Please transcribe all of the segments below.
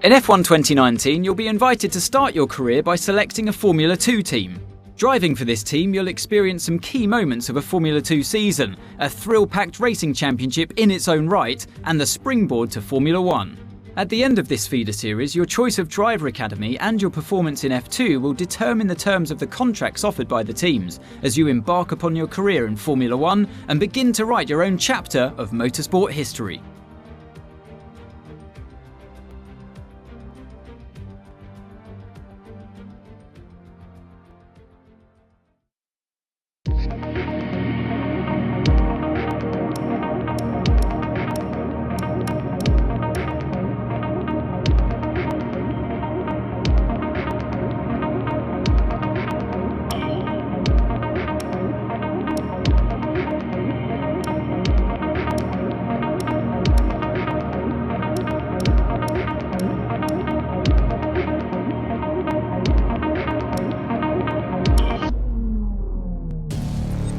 In F1 2019, you'll be invited to start your career by selecting a Formula 2 team. Driving for this team, you'll experience some key moments of a Formula 2 season, a thrill-packed racing championship in its own right, and the springboard to Formula 1. At the end of this feeder series, your choice of driver academy and your performance in F2 will determine the terms of the contracts offered by the teams as you embark upon your career in Formula 1 and begin to write your own chapter of motorsport history.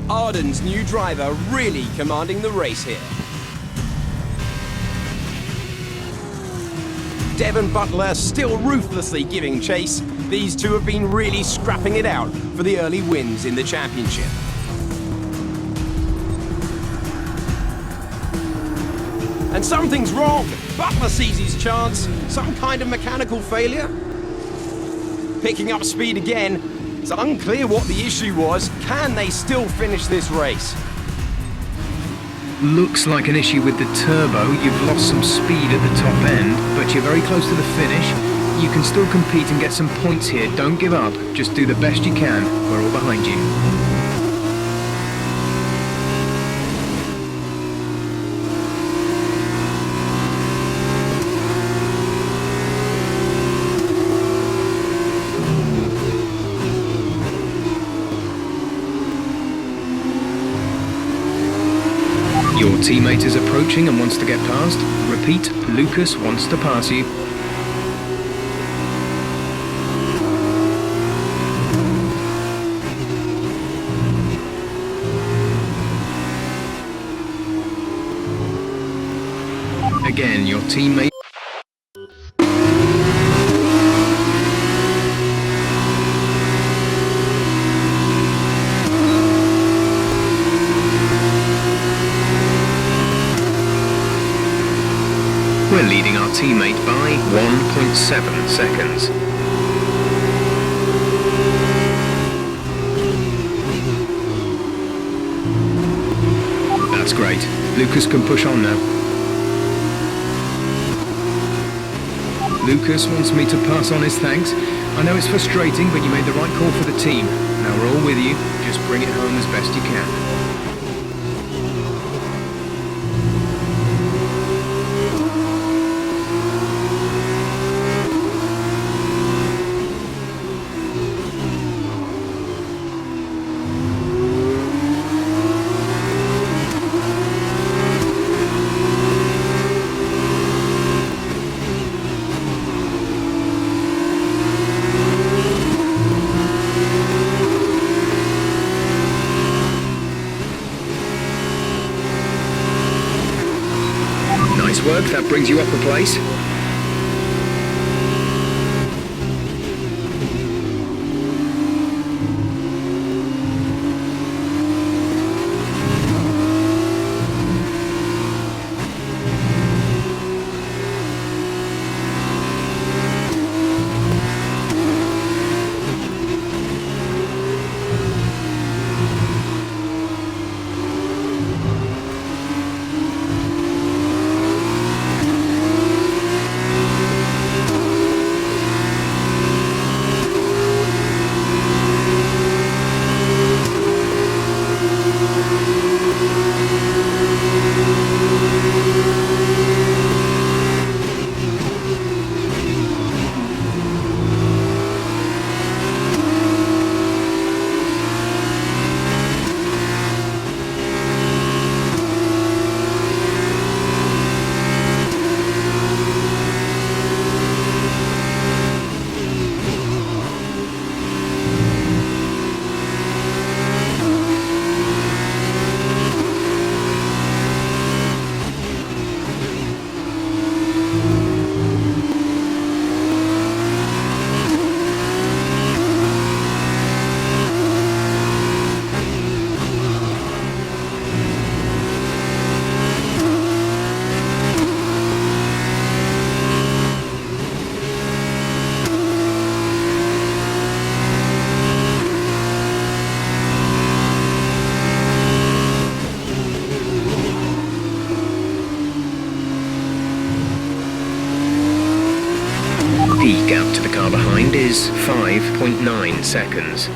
Arden's new driver really commanding the race here. Devon Butler still ruthlessly giving chase. These two have been really scrapping it out for the early wins in the championship. And something's wrong. Butler sees his chance. Some kind of mechanical failure. Picking up speed again. It's unclear what the issue was. Can they still finish this race? Looks like an issue with the turbo. You've lost some speed at the top end, but you're very close to the finish. You can still compete and get some points here. Don't give up. Just do the best you can. We're all behind you. Your teammate is approaching and wants to get past. Repeat, Lucas wants to pass you. Again, your teammate. We're leading our teammate by 1.7 seconds. That's great. Lucas can push on now. Lucas wants me to pass on his thanks. I know it's frustrating, but you made the right call for the team. Now we're all with you. Just bring it home as best you can. Nice work, that brings you up a place. to the car behind is 5.9 seconds.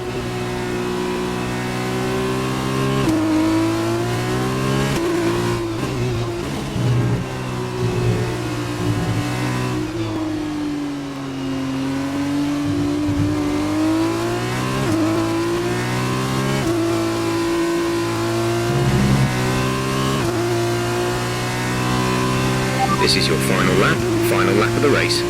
This is your final lap of the race.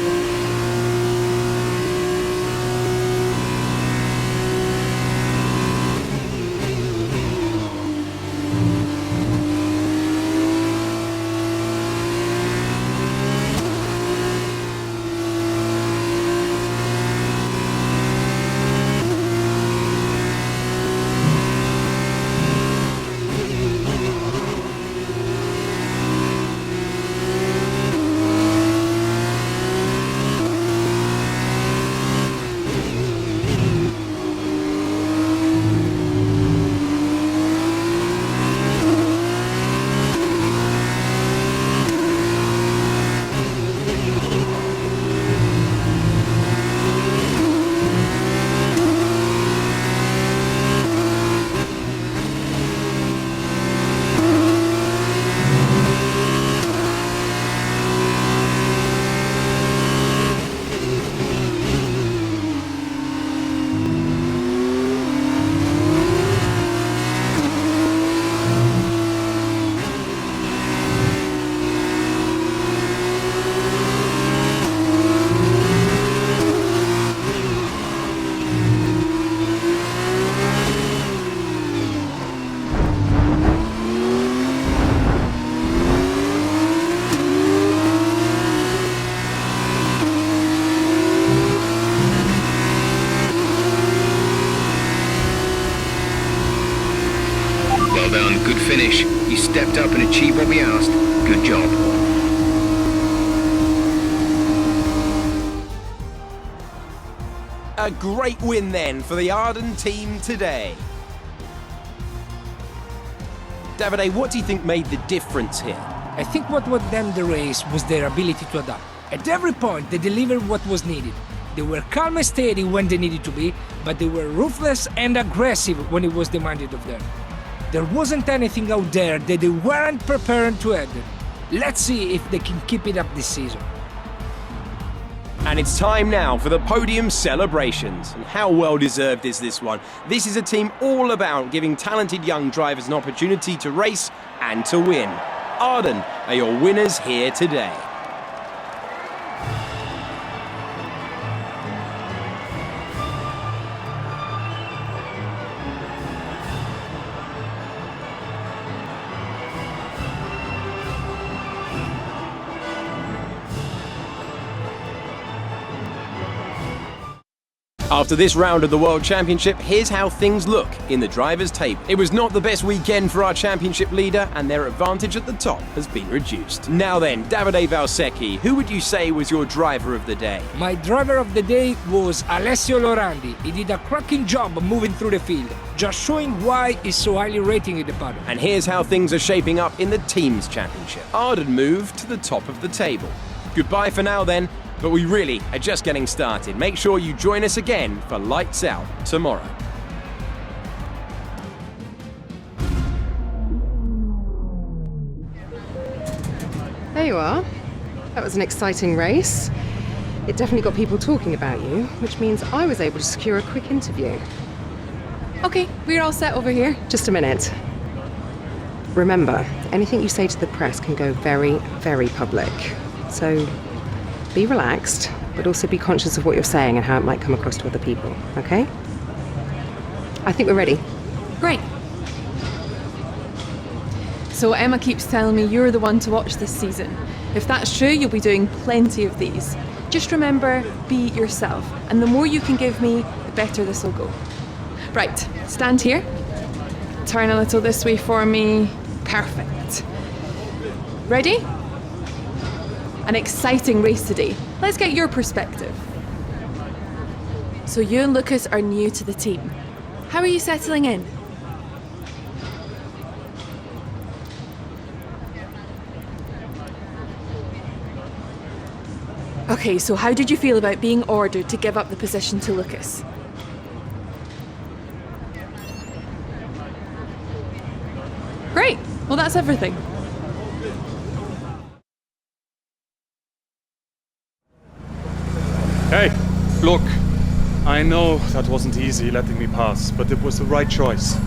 Well done, good finish. You stepped up and achieved what we asked. Good job. A great win then for the Arden team today. Davide, what do you think made the difference here? I think what won them the race was their ability to adapt. At every point, they delivered what was needed. They were calm and steady when they needed to be, but they were ruthless and aggressive when it was demanded of them. There wasn't anything out there that they weren't prepared to handle. Let's see if they can keep it up this season. And it's time now for the podium celebrations. And how well deserved is this one? This is a team all about giving talented young drivers an opportunity to race and to win. Arden are your winners here today. After this round of the World Championship, here's how things look in the drivers' table. It was not the best weekend for our championship leader, and their advantage at the top has been reduced. Now then, Davide Valsecchi, who would you say was your driver of the day? My driver of the day was Alessio Lorandi. He did a cracking job moving through the field, just showing why he's so highly rated in the paddock. And here's how things are shaping up in the teams' championship. Arden moved to the top of the table. Goodbye for now then. But we really are just getting started. Make sure you join us again for Lights Out tomorrow. There you are. That was an exciting race. It definitely got people talking about you, which means I was able to secure a quick interview. Okay, we're all set over here. Just a minute. Remember, anything you say to the press can go very, very public. So be relaxed, but also be conscious of what you're saying and how it might come across to other people, okay? I think we're ready. Great. So Emma keeps telling me you're the one to watch this season. If that's true, you'll be doing plenty of these. Just remember, be yourself. And the more you can give me, the better this will go. Right, stand here. Turn a little this way for me. Perfect. Ready? An exciting race today. Let's get your perspective. So you and Lucas are new to the team. How are you settling in? Okay, so how did you feel about being ordered to give up the position to Lucas? Great. Well, that's everything. Hey, look. I know that wasn't easy letting me pass, but it was the right choice.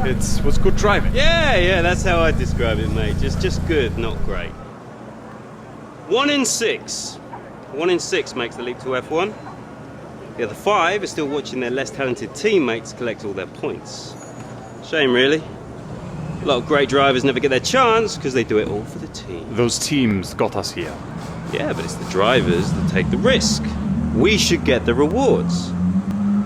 It was good driving. Yeah, that's how I describe it, mate. Just good, not great. 1 in 6. 1 in 6 makes the leap to F1. The other 5 are still watching their less talented teammates collect all their points. Shame, really. A lot of great drivers never get their chance because they do it all for the team. Those teams got us here. Yeah, but it's the drivers that take the risk. We should get the rewards.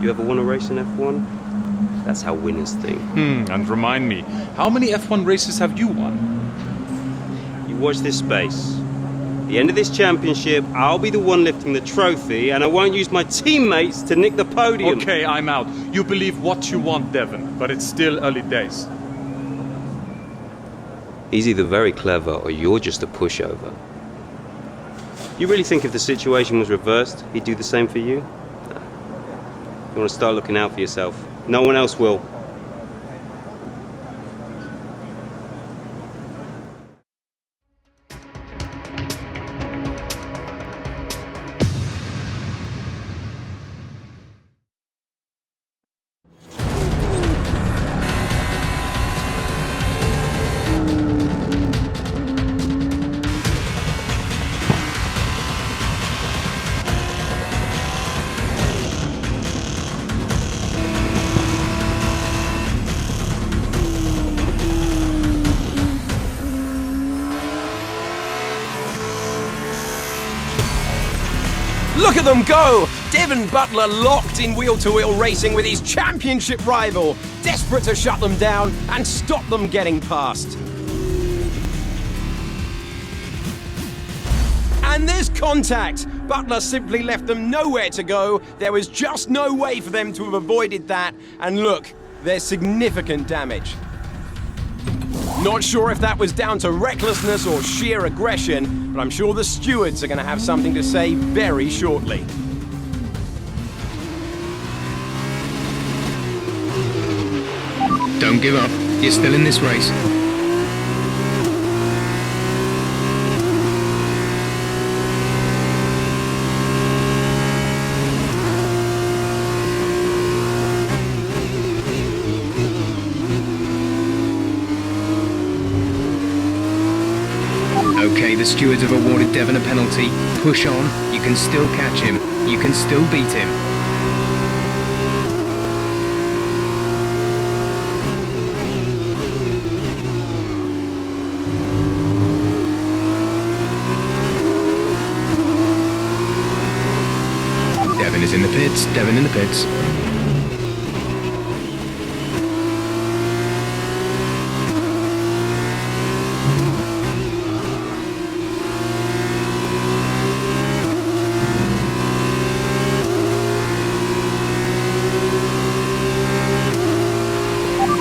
You ever won a race in F1? That's how winners think. And remind me, how many F1 races have you won? You watch this space. At the end of this championship, I'll be the one lifting the trophy, and I won't use my teammates to nick the podium. Okay, I'm out. You believe what you want, Devon, but it's still early days. He's either very clever or you're just a pushover. You really think if the situation was reversed, he'd do the same for you? Nah. You want to start looking out for yourself. No one else will. Look at them go! Devon Butler locked in wheel-to-wheel racing with his championship rival, desperate to shut them down and stop them getting past. And there's contact! Butler simply left them nowhere to go. There was just no way for them to have avoided that. And look, there's significant damage. Not sure if that was down to recklessness or sheer aggression, but I'm sure the stewards are going to have something to say very shortly. Don't give up. You're still in this race. Okay, the stewards have awarded Devon a penalty. Push on. You can still catch him. You can still beat him. Devon is in the pits. Devon in the pits.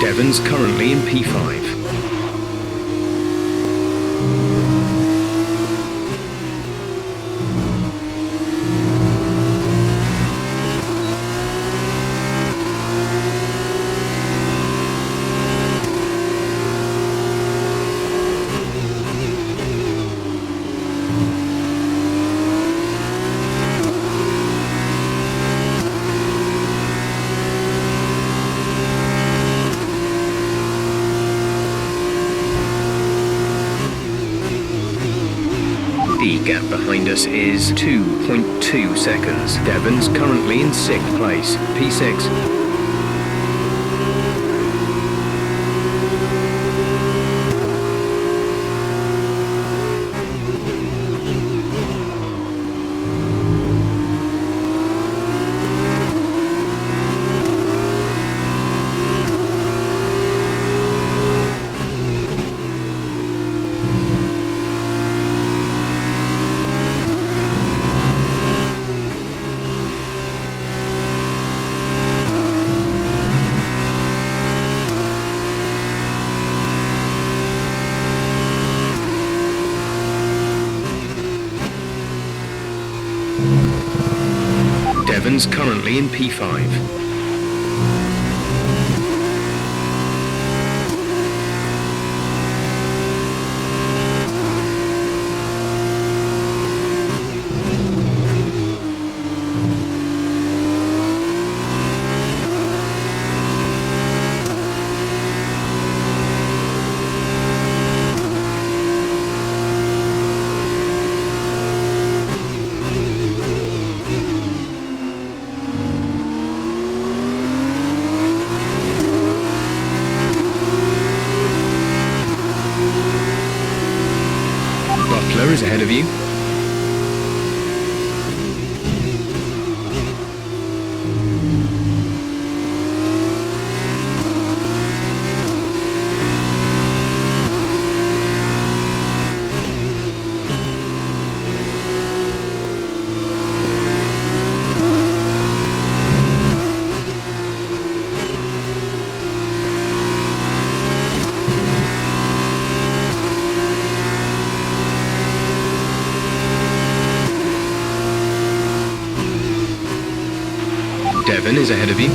Devon's currently in P5. The gap behind us is 2.2 seconds. Devon's currently in 6th place, P6. Devon's currently in P5. Butler is ahead of you. Devon is ahead of you.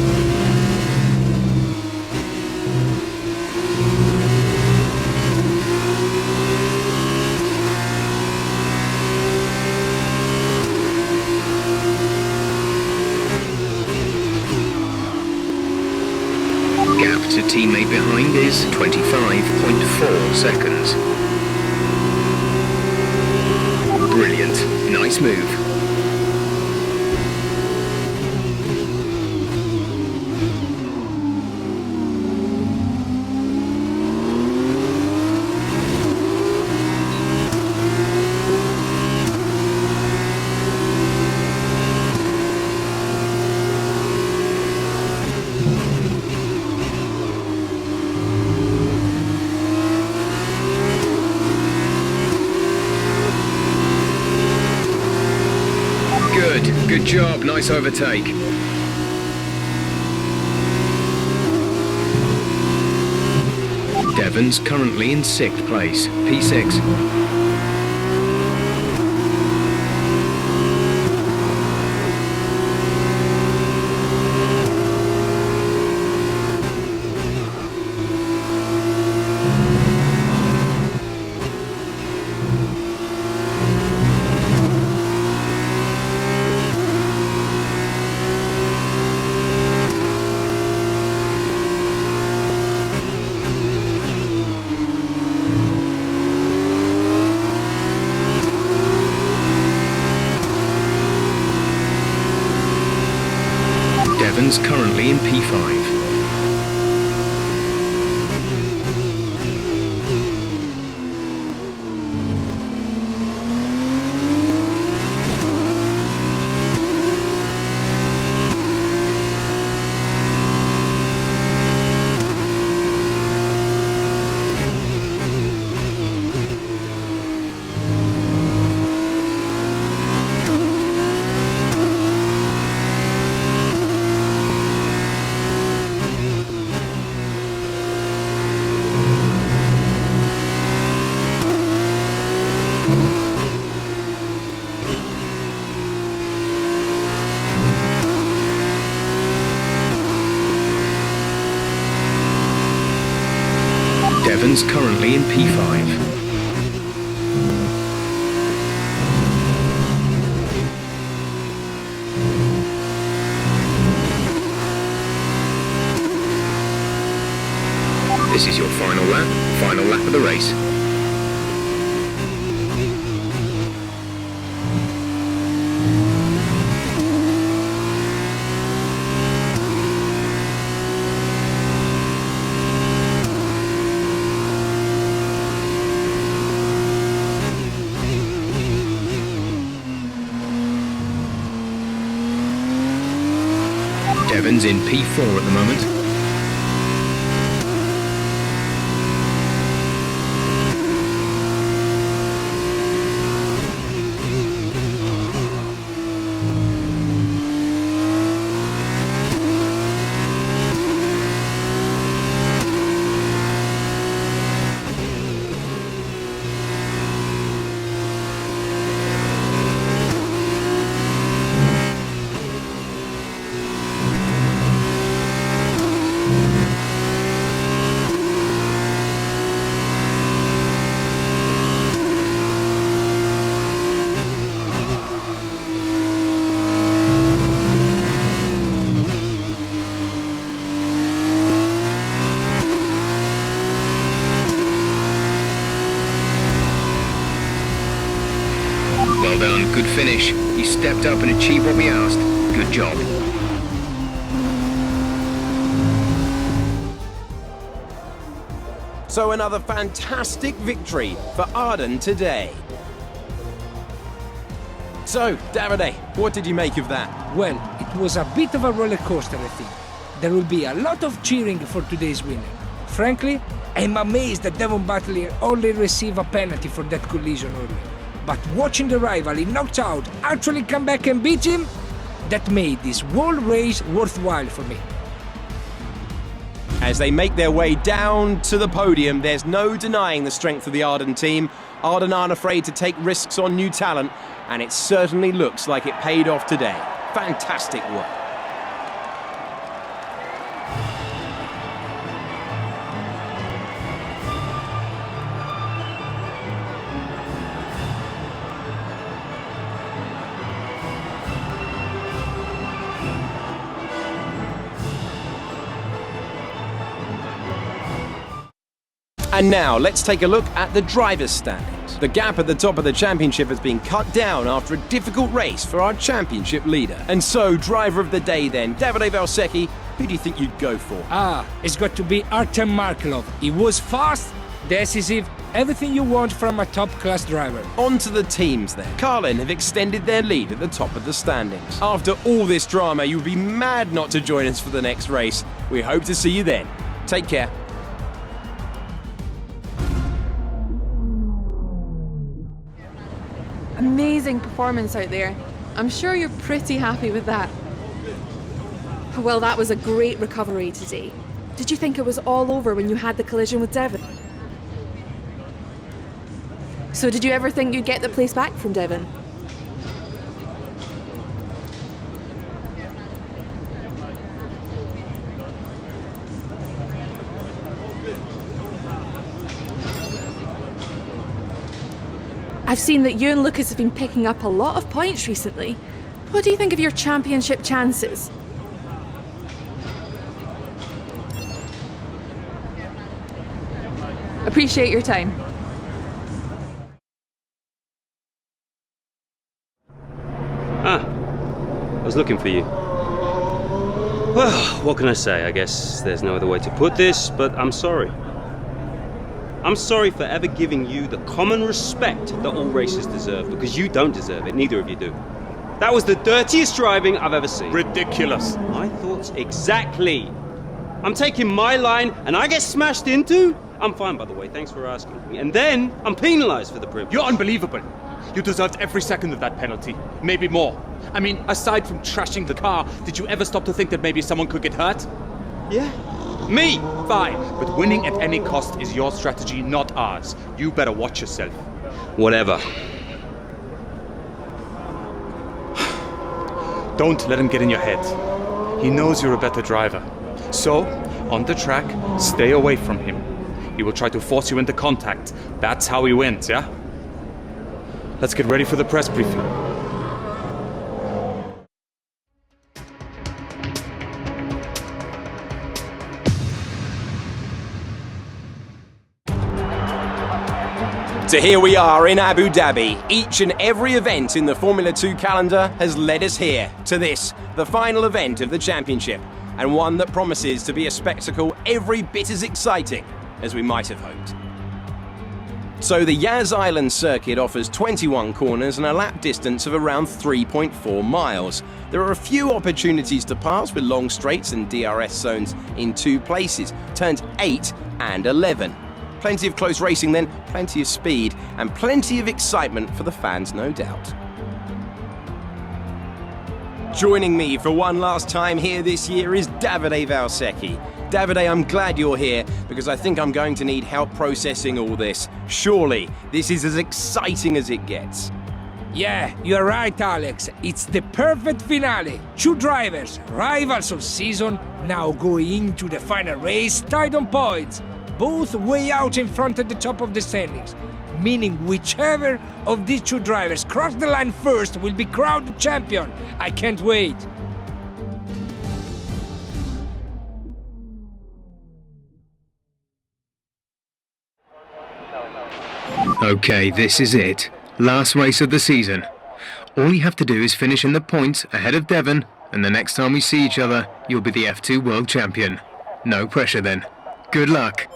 Gap to teammate behind is 25.4 seconds. Brilliant. Nice move. Good job, nice overtake. Devon's currently in 6th place, P6. Devon's currently in P5. Devon's currently in P5. This is your final lap of the race. Devon's in P4 at the moment. done, good finish. You stepped up and achieved what we asked. Good job. So another fantastic victory for Arden today. So, Davide, what did you make of that? Well, it was a bit of a roller coaster, I think. There will be a lot of cheering for today's winner. Frankly, I'm amazed that Devon Butler only received a penalty for that collision earlier. But watching the rival he knocked out actually come back and beat him, that made this whole race worthwhile for me. As they make their way down to the podium, there's no denying the strength of the Arden team. Arden aren't afraid to take risks on new talent, and it certainly looks like it paid off today. Fantastic work. And now, let's take a look at the driver's standings. The gap at the top of the championship has been cut down after a difficult race for our championship leader. And so, driver of the day then, Davide Valsecchi, who do you think you'd go for? It's got to be Artem Markelov. He was fast, decisive, everything you want from a top-class driver. On to the teams then. Carlin have extended their lead at the top of the standings. After all this drama, you would be mad not to join us for the next race. We hope to see you then. Take care. Amazing performance out there. I'm sure you're pretty happy with that. Well, that was a great recovery today. Did you think it was all over when you had the collision with Devon? So did you ever think you'd get the place back from Devon? I've seen that you and Lucas have been picking up a lot of points recently. What do you think of your championship chances? Appreciate your time. I was looking for you. Well, what can I say? I guess there's no other way to put this, but I'm sorry. I'm sorry for ever giving you the common respect that all racers deserve, because you don't deserve it, neither of you do. That was the dirtiest driving I've ever seen. Ridiculous. My thoughts exactly. I'm taking my line and I get smashed into? I'm fine, by the way, thanks for asking. And then I'm penalised for the privilege. You're unbelievable. You deserved every second of that penalty, maybe more. I mean, aside from trashing the car, did you ever stop to think that maybe someone could get hurt? Yeah. Me! Fine, but winning at any cost is your strategy, not ours. You better watch yourself. Whatever. Don't let him get in your head. He knows you're a better driver. So, on the track, stay away from him. He will try to force you into contact. That's how he wins, yeah? Let's get ready for the press briefing. So here we are in Abu Dhabi. Each and every event in the Formula 2 calendar has led us here to this, the final event of the championship, and one that promises to be a spectacle every bit as exciting as we might have hoped. So the Yas Island circuit offers 21 corners and a lap distance of around 3.4 miles. There are a few opportunities to pass with long straights and DRS zones in 2 places, turns 8 and 11. Plenty of close racing then, plenty of speed, and plenty of excitement for the fans, no doubt. Joining me for one last time here this year is Davide Valsecchi. Davide, I'm glad you're here because I think I'm going to need help processing all this. Surely, this is as exciting as it gets. Yeah, you're right, Alex. It's the perfect finale. 2 drivers, rivals of season, now going into the final race tied on points. Both way out in front at the top of the standings, meaning whichever of these 2 drivers cross the line first will be crowned champion. I can't wait. Okay, this is it. Last race of the season. All you have to do is finish in the points ahead of Devon, and the next time we see each other, you'll be the F2 World Champion. No pressure then. Good luck.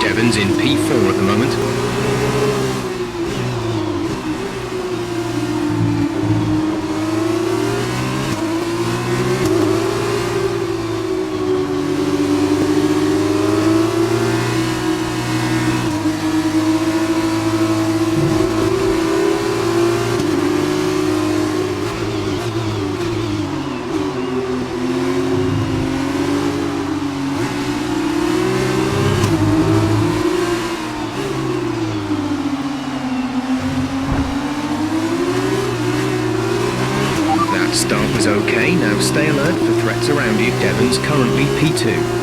Devon's in P4 at the moment. Start was okay, now stay alert for threats around you. Devon's currently P2.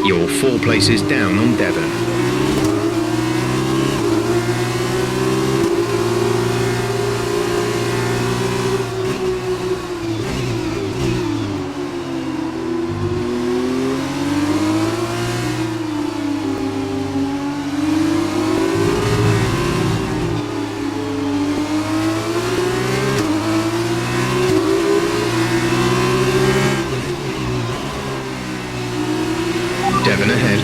You're 4 places down on Devon. Devon ahead.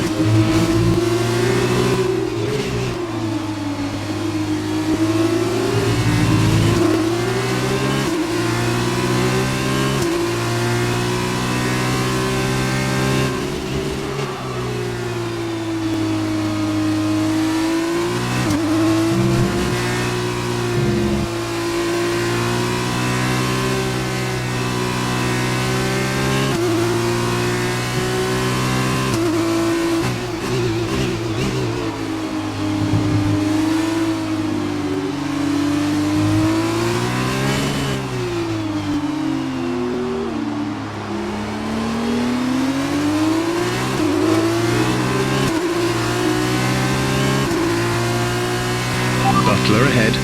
Butler ahead.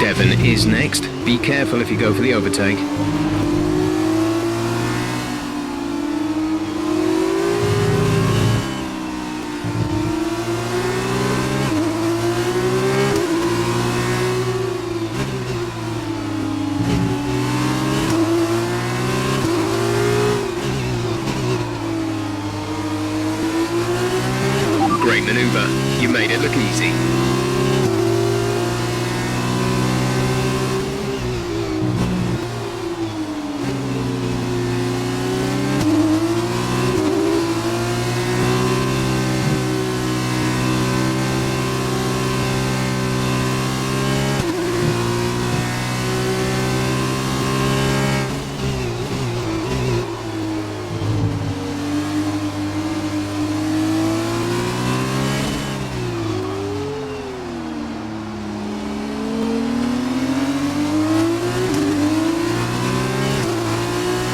Devon is next. Be careful if you go for the overtake. Great maneuver. You made it look easy.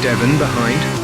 Devon behind.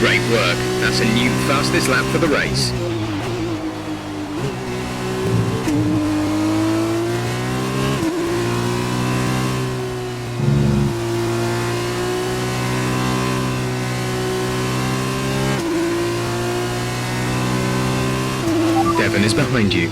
Great work. That's a new fastest lap for the race. Devon is behind you.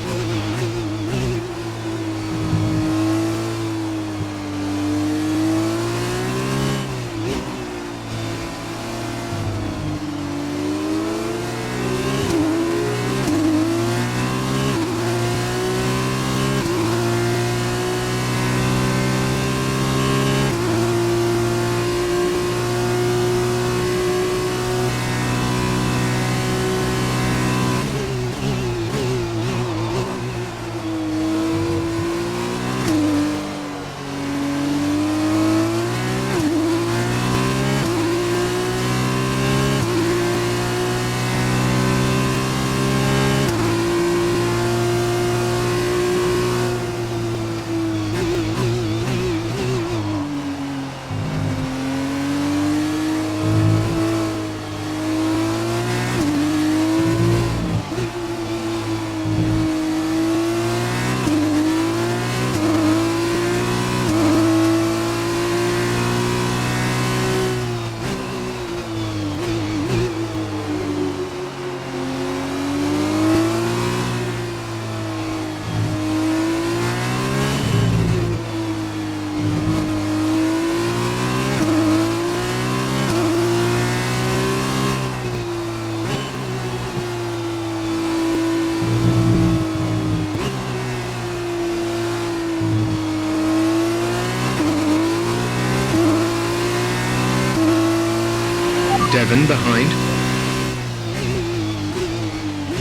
Devon behind.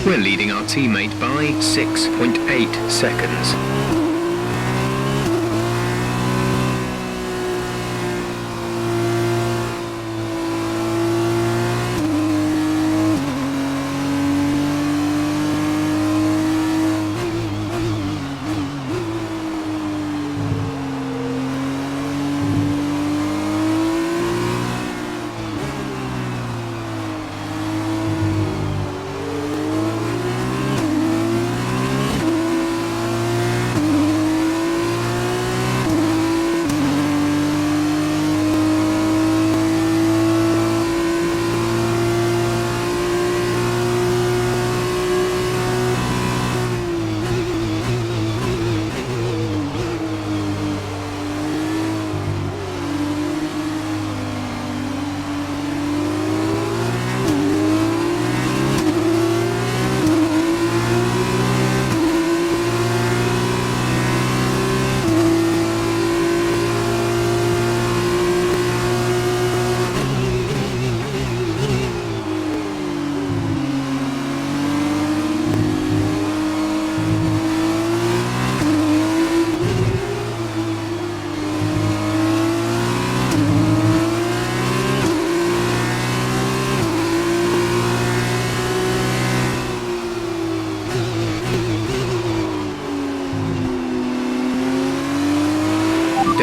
We're leading our teammate by 6.8 seconds.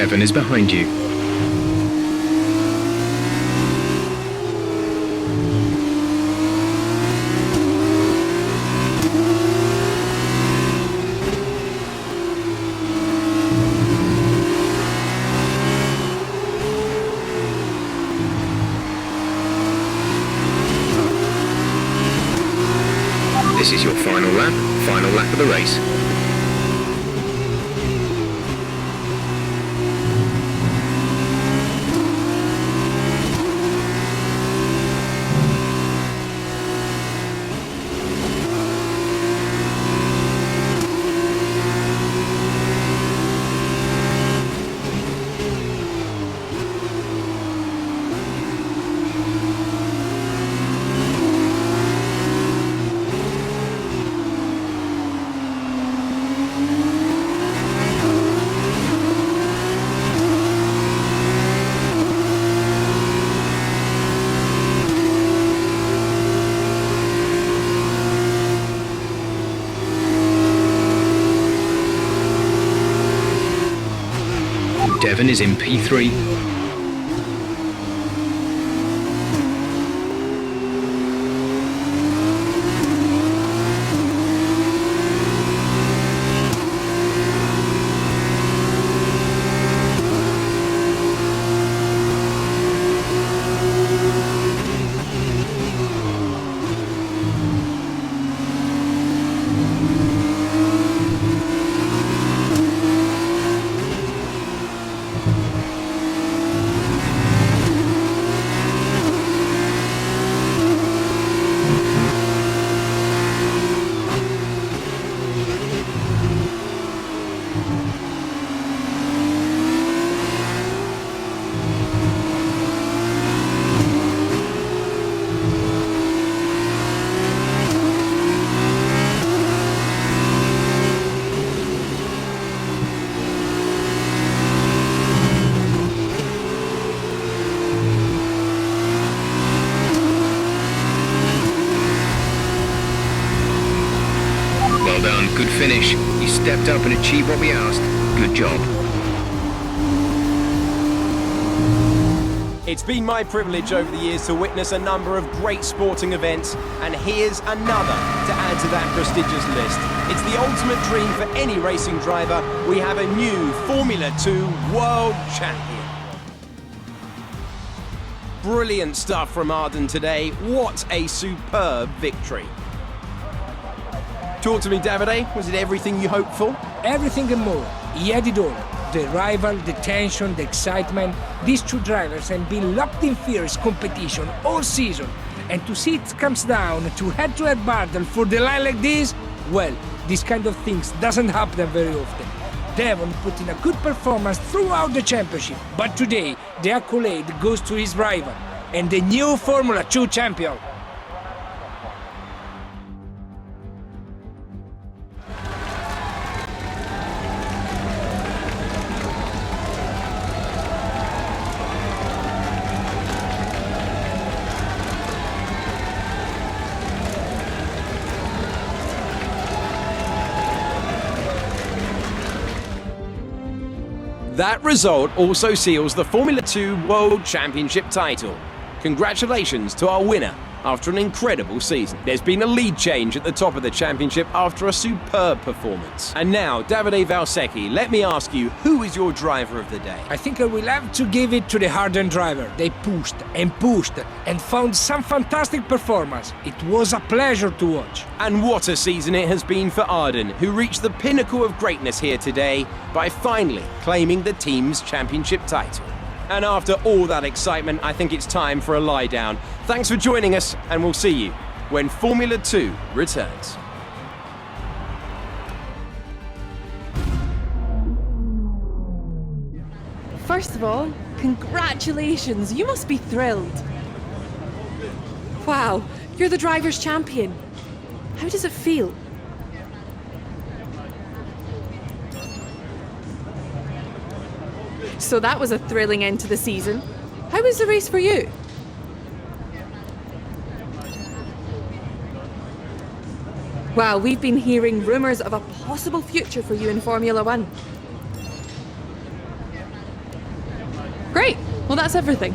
Devon is behind you. This is your final lap of the race. Devon is in P3. Well done, good finish. You stepped up and achieved what we asked. Good job. It's been my privilege over the years to witness a number of great sporting events, and here's another to add to that prestigious list. It's the ultimate dream for any racing driver. We have a new Formula 2 World Champion. Brilliant stuff from Arden today. What a superb victory. Talk to me, Davide. Was it everything you hoped for? Everything and more. He had it all. The rival, the tension, the excitement. These two drivers have been locked in fierce competition all season. And to see it comes down to head-to-head battle for the line like this, well, this kind of things doesn't happen very often. Devon put in a good performance throughout the championship, but today the accolade goes to his rival and the new Formula 2 champion. That result also seals the Formula 2 World Championship title. Congratulations to our winner after an incredible season. There's been a lead change at the top of the championship after a superb performance. And now, Davide Valsecchi, let me ask you, who is your driver of the day? I think I will have to give it to the Arden driver. They pushed and found some fantastic performance. It was a pleasure to watch. And what a season it has been for Arden, who reached the pinnacle of greatness here today by finally claiming the team's championship title. And after all that excitement, I think it's time for a lie down. Thanks for joining us, and we'll see you when Formula 2 returns. First of all, congratulations. You must be thrilled. Wow, you're the driver's champion. How does it feel? So that was a thrilling end to the season. How was the race for you? Wow, we've been hearing rumours of a possible future for you in Formula 1. Great. Well, that's everything.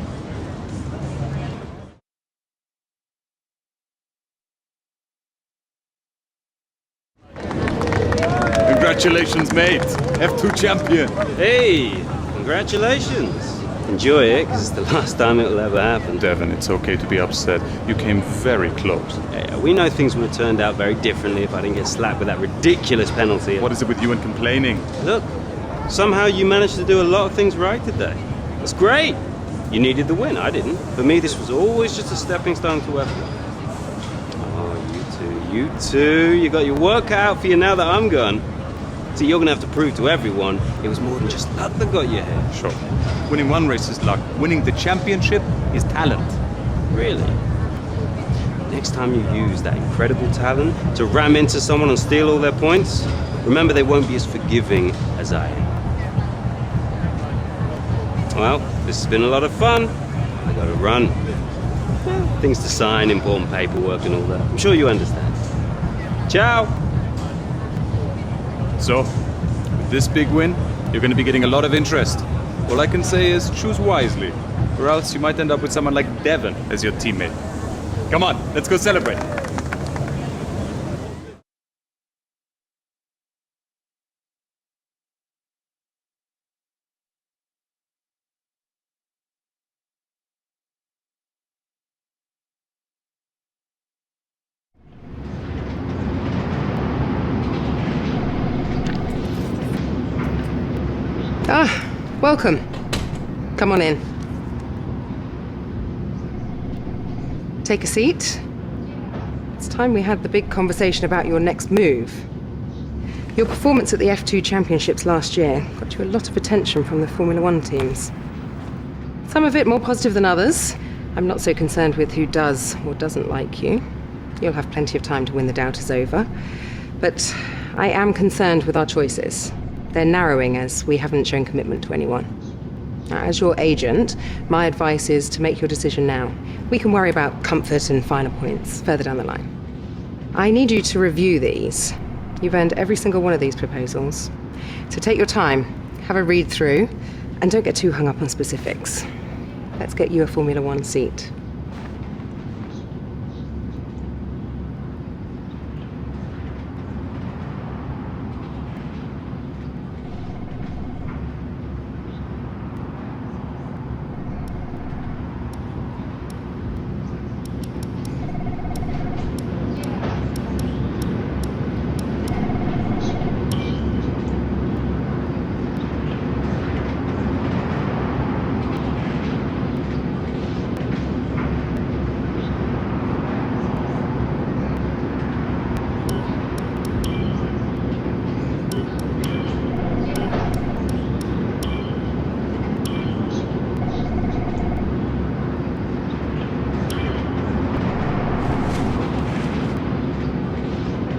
Congratulations, mate. F2 champion. Hey, congratulations. Enjoy it, because it's the last time it will ever happen. Devon, it's okay to be upset. You came very close. Yeah, we know things would have turned out very differently if I didn't get slapped with that ridiculous penalty. What is it with you and complaining? Look, somehow you managed to do a lot of things right today. That's great. You needed the win, I didn't. For me, this was always just a stepping stone to F1. Oh, you two. You got your work cut out for you now that I'm gone. So you're gonna have to prove to everyone it was more than just luck that got you here. Sure. Winning one race is luck. Winning the championship is talent. Really? Next time you use that incredible talent to ram into someone and steal all their points, remember they won't be as forgiving as I am. Well, this has been a lot of fun. I gotta run. Yeah, things to sign, important paperwork and all that. I'm sure you understand. Ciao! So, with this big win, you're going to be getting a lot of interest. All I can say is choose wisely, or else you might end up with someone like Devon as your teammate. Come on, let's go celebrate. Ah, welcome. Come on in. Take a seat. It's time we had the big conversation about your next move. Your performance at the F2 Championships last year got you a lot of attention from the Formula One teams. Some of it more positive than others. I'm not so concerned with who does or doesn't like you. You'll have plenty of time to win the doubt is over. But I am concerned with our choices. They're narrowing as we haven't shown commitment to anyone. Now, as your agent, my advice is to make your decision now. We can worry about comfort and finer points further down the line. I need you to review these. You've earned every single one of these proposals. So take your time, have a read through, and don't get too hung up on specifics. Let's get you a Formula One seat.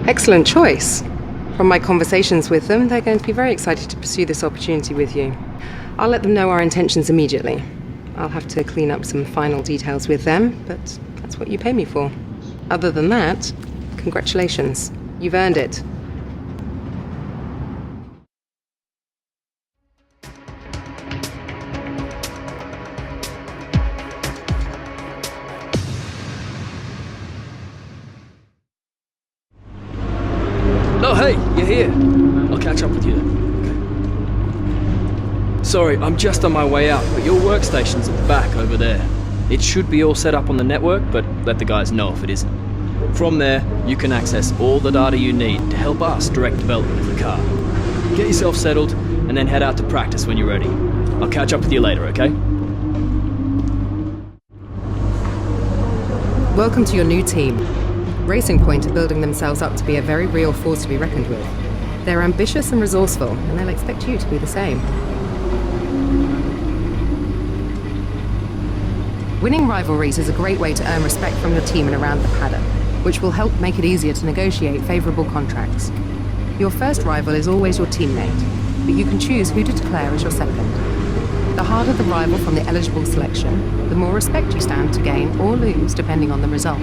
Excellent choice. From my conversations with them, they're going to be very excited to pursue this opportunity with you. I'll let them know our intentions immediately. I'll have to clean up some final details with them, but that's what you pay me for. Other than that, congratulations. You've earned it. Oh, hey, you're here. I'll catch up with you. Okay. Sorry, I'm just on my way out, but your workstation's at the back over there. It should be all set up on the network, but let the guys know if it isn't. From there, you can access all the data you need to help us direct development of the car. Get yourself settled, and then head out to practice when you're ready. I'll catch up with you later, okay? Welcome to your new team. Racing Point are building themselves up to be a very real force to be reckoned with. They're ambitious and resourceful, and they'll expect you to be the same. Winning rivalries is a great way to earn respect from your team and around the paddock, which will help make it easier to negotiate favourable contracts. Your first rival is always your teammate, but you can choose who to declare as your second. The harder the rival from the eligible selection, the more respect you stand to gain or lose depending on the result.